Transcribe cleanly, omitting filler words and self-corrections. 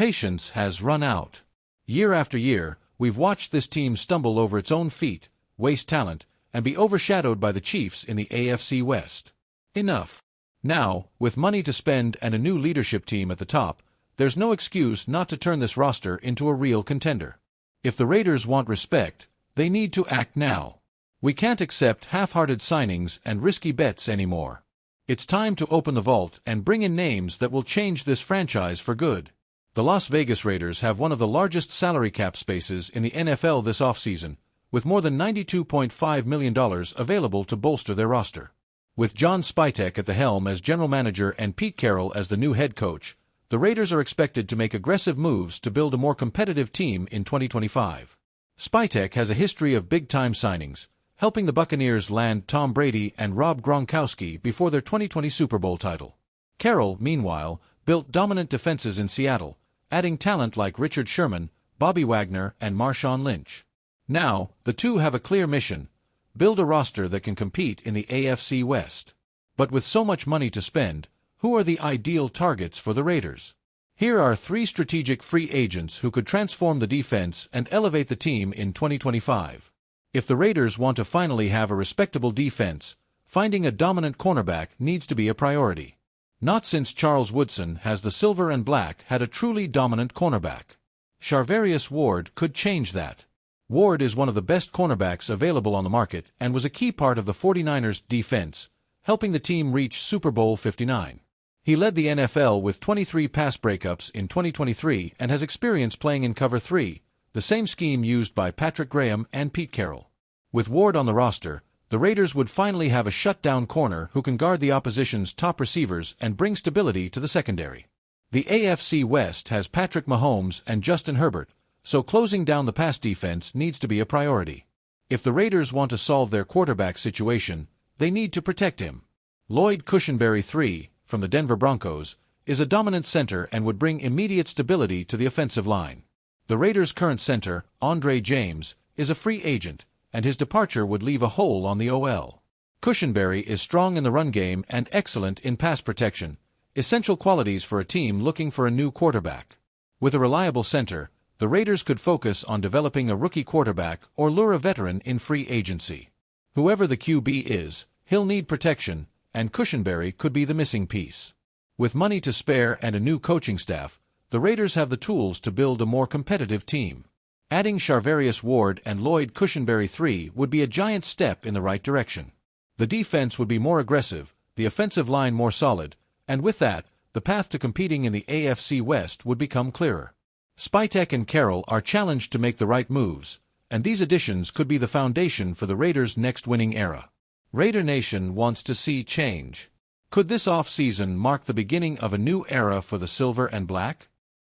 patience has run out. Year after year, we've watched this team stumble over its own feet, waste talent, and be overshadowed by the Chiefs in the AFC West. Enough. Now, with money to spend and a new leadership team at the top, there's no excuse not to turn this roster into a real contender. If the Raiders want respect, they need to act now. We can't accept half-hearted signings and risky bets anymore. It's time to open the vault and bring in names that will change this franchise for good. The Las Vegas Raiders have one of the largest salary cap spaces in the NFL this offseason, with more than $92.5 million available to bolster their roster. With John Spytek at the helm as general manager and Pete Carroll as the new head coach, the Raiders are expected to make aggressive moves to build a more competitive team in 2025. Spytek has a history of big-time signings, helping the Buccaneers land Tom Brady and Rob Gronkowski before their 2020 Super Bowl title. Carroll, meanwhile, built dominant defenses in Seattle, adding talent like Richard Sherman, Bobby Wagner, and Marshawn Lynch. Now, the two have a clear mission: build a roster that can compete in the AFC West. But with so much money to spend, who are the ideal targets for the Raiders? Here are 3 strategic free agents who could transform the defense and elevate the team in 2025. If the Raiders want to finally have a respectable defense, finding a dominant cornerback needs to be a priority. Not since Charles Woodson has the Silver and Black had a truly dominant cornerback. Charvarius Ward could change that. Ward is one of the best cornerbacks available on the market and was a key part of the 49ers' defense, helping the team reach Super Bowl 59. He led the NFL with 23 pass breakups in 2023 and has experience playing in Cover 3, the same scheme used by Patrick Graham and Pete Carroll. With Ward on the roster, the Raiders would finally have a shutdown corner who can guard the opposition's top receivers and bring stability to the secondary. The AFC West has Patrick Mahomes and Justin Herbert, so closing down the pass defense needs to be a priority. If the Raiders want to solve their quarterback situation, they need to protect him. Lloyd Cushenberry III, from the Denver Broncos, is a dominant center and would bring immediate stability to the offensive line. The Raiders' current center, Andre James, is a free agent, and his departure would leave a hole on the OL. Cushenberry is strong in the run game and excellent in pass protection, essential qualities for a team looking for a new quarterback. With a reliable center, the Raiders could focus on developing a rookie quarterback or lure a veteran in free agency. Whoever the QB is, he'll need protection, and Cushenberry could be the missing piece. With money to spare and a new coaching staff, the Raiders have the tools to build a more competitive team. Adding Charvarius Ward and Lloyd Cushenberry III would be a giant step in the right direction. The defense would be more aggressive, the offensive line more solid, and with that, the path to competing in the AFC West would become clearer. Spytek and Carroll are challenged to make the right moves, and these additions could be the foundation for the Raiders' next winning era. Raider Nation wants to see change. Could this off-season mark the beginning of a new era for the Silver and Black?